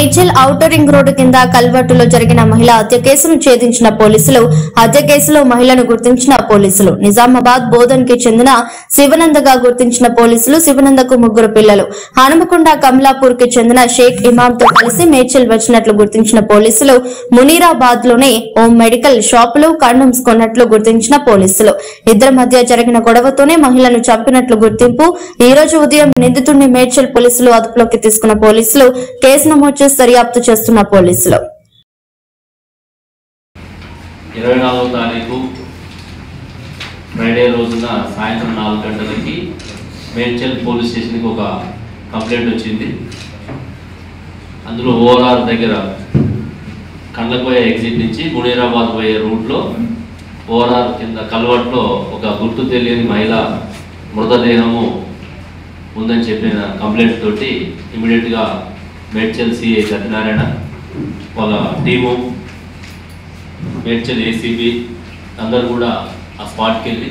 Medchal outer ring road కింద కల్వర్టులో జరిగిన మహిళా హత్య కేసును ఛేదించిన పోలీసులు, హత్య కేసులో మహిళను గుర్తించిన పోలీసులు. నిజామాబాద్ బోధన్ కి చెందిన శివనందగా గుర్తించిన పోలీసులు. శివనందకు 3 పిల్లలు. హనుమకొండ కమలాపూర్ కి చెందిన షేక్ ఇమామ్ తో కలిసి మేడ్చల్ వచ్చినట్లు గుర్తించిన పోలీసులు. మునీరాబాద్ లోని ఓ మెడికల్ షాపులో కండోమ్స్ కొన్నట్లు గుర్తించిన పోలీసులు. ఇద్దరి మధ్య జరిగిన గొడవతోనే మహిళను చంపినట్లు గుర్తింపు. ఈ రోజు ఉదయం నిందితుడిని మేడ్చల్ పోలీసులు అదుపులోకి తీసుకున్న పోలీసులు కేసు నమోదు చేసి దర్యాప్తు చేస్తున్న పోలీసులు. 24వ తారీఖు ఫ్రైడే రోజున సాయంత్రం 4 గంటలకి మేడ్చల్ పోలీస్ స్టేషన్కి ఒక కంప్లైంట్ వచ్చింది. అందులో ఓఆర్ఆర్ దగ్గర కండ్లకోయ ఎగ్జిట్ నుంచి మునీరాబాద్ పోయే రూట్లో ఓఆర్ఆర్ కింద కల్వర్ట్లో ఒక గుర్తు తెలియని మహిళ మృతదేహము ఉందని చెప్పిన కంప్లైంట్ తోటి ఇమీడియట్గా మేడ్చల్ సిఐ సత్యనారాయణ వాళ్ళ టీము, మేడ్చల్ ఏసీబీ అందరూ కూడా ఆ స్పాట్కి వెళ్ళి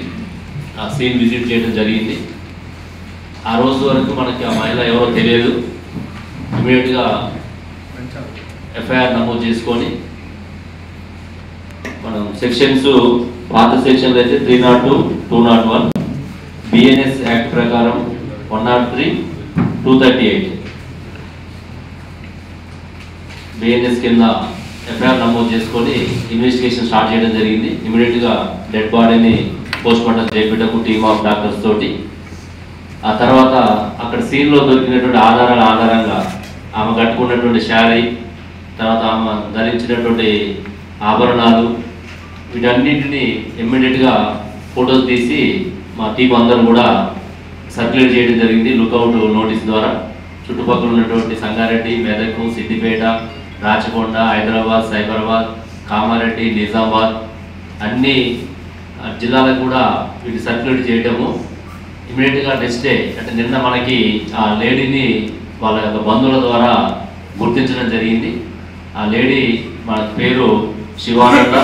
ఆ సీన్ విజిట్ చేయడం జరిగింది. ఆ రోజు వరకు మనకి ఆ మహిళ ఎవరో తెలియదు. ఇమీడియట్గా ఎఫ్ఐఆర్ నమోదు చేసుకొని మనం సెక్షన్స్, పాత సెక్షన్లు అయితే 302, 201, బిఎన్ఎస్ యాక్ట్ ప్రకారం 103, 238 బిఎన్ఎస్ కింద ఎఫ్ఐఆర్ నమోదు చేసుకొని ఇన్వెస్టిగేషన్ స్టార్ట్ చేయడం జరిగింది. ఇమీడియట్గా డెడ్ బాడీని పోస్ట్ మార్టం చేయించటకు టీమ్ ఆఫ్ డాక్టర్స్ తోటి. ఆ తర్వాత అక్కడ సీన్లో దొరికినటువంటి ఆధారాల ఆధారంగా ఆమె కట్టుకున్నటువంటి శారీ, తర్వాత ఆమె ధరించినటువంటి ఆభరణాలు, వీటన్నిటిని ఇమ్మీడియట్గా ఫొటోస్ తీసి మా టీం అందరూ కూడా సర్క్యులేట్ చేయడం జరిగింది లుకౌట్ నోటీస్ ద్వారా. చుట్టుపక్కల ఉన్నటువంటి సంగారెడ్డి, మెదక్, సిద్దిపేట, రాచకొండ, హైదరాబాద్, సైబరాబాద్, కామారెడ్డి, నిజామాబాద్ అన్ని జిల్లాలకు కూడా వీటి సర్క్యులేట్ చేయటము. ఇమీడియట్గా నెక్స్ట్ డే అంటే నిన్న మనకి ఆ లేడీని వాళ్ళ యొక్క బంధువుల ద్వారా గుర్తించడం జరిగింది. ఆ లేడీ మన పేరు శివానంద,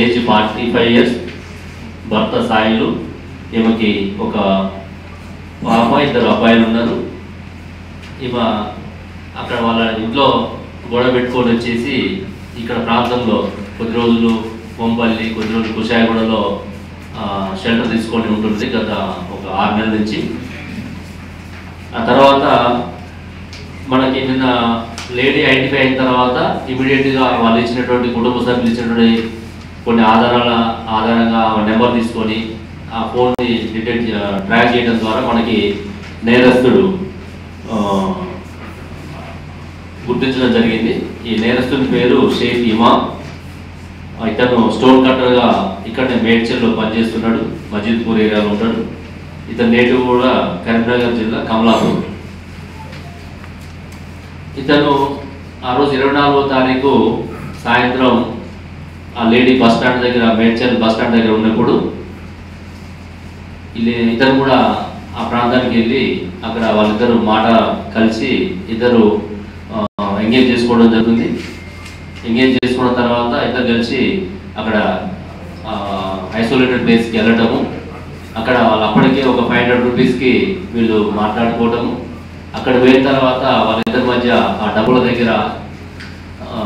ఏజ్ 45 years, భర్త సాయిలు. ఈమెకి ఒక పాప, 2 అబ్బాయిలు ఉన్నారు. ఈమె అక్కడ వాళ్ళ ఇంట్లో గొడవ పెట్టుకొని వచ్చేసి ఇక్కడ ప్రాంతంలో కొద్ది రోజులు కొంపల్లి, కొద్ది రోజులు కుషాయగూడలో షెల్టర్ తీసుకొని ఉంటుంది గత ఒక 6 నెలల నుంచి. ఆ తర్వాత మనకి నిన్న లేడీ ఐడెంటిఫై అయిన తర్వాత ఇమీడియట్గా వాళ్ళు ఇచ్చినటువంటి కుటుంబ సభ్యులు ఇచ్చినటువంటి కొన్ని ఆధారంగా నెంబర్ తీసుకొని ఆ ఫోన్ని ట్రాక్ చేయడం ద్వారా మనకి నేరస్తుడు గుర్తించడం జరిగింది. ఈ నేరస్తుడి పేరు షేక్ ఇమామ్. ఇతను స్టోన్ కట్టర్గా ఇక్కడనే మేడ్చల్లో పనిచేస్తున్నాడు, మజీద్పూర్ ఏరియాలో ఉంటాడు. ఇతను నేటివ్ కూడా కరీంనగర్ జిల్లా కమలాపూర్. ఇతను ఆ రోజు 24వ తారీఖు సాయంత్రం ఆ లేడీ బస్ స్టాండ్ దగ్గర, మేడ్చల్ బస్ స్టాండ్ దగ్గర ఉన్నప్పుడు ఇతను కూడా ఆ ప్రాంతానికి వెళ్ళి అక్కడ వాళ్ళిద్దరు మాట కలిసి ఇద్దరు ఎంగేజ్ చేసుకోవడం జరుగుతుంది. ఎంగేజ్ చేసుకున్న తర్వాత ఇద్దరు కలిసి అక్కడ ఐసోలేటెడ్ ప్లేస్కి వెళ్ళటము. అక్కడ వాళ్ళు అప్పటికే ఒక 500 రూపీస్కి వీళ్ళు మాట్లాడుకోవటము. అక్కడ పోయిన తర్వాత వాళ్ళిద్దరి మధ్య ఆ డబ్బుల దగ్గర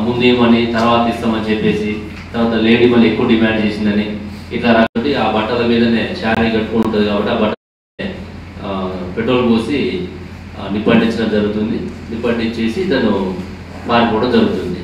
ముందు ఇవ్వమని, తర్వాత ఇస్తామని చెప్పేసి, తర్వాత లేడీ మళ్ళీ ఎక్కువ డిమాండ్ చేసిందని ఇట్లా రాకపోతే ఆ బట్టల మీదనే శారీ కట్టుకుని ఉంటుంది కాబట్టి ఆ బట్టల పెట్రోల్ పోసి నిప్పంటించడం జరుగుతుంది. నిప్పంటించేసి తను పారిపోవడం జరుగుతుంది.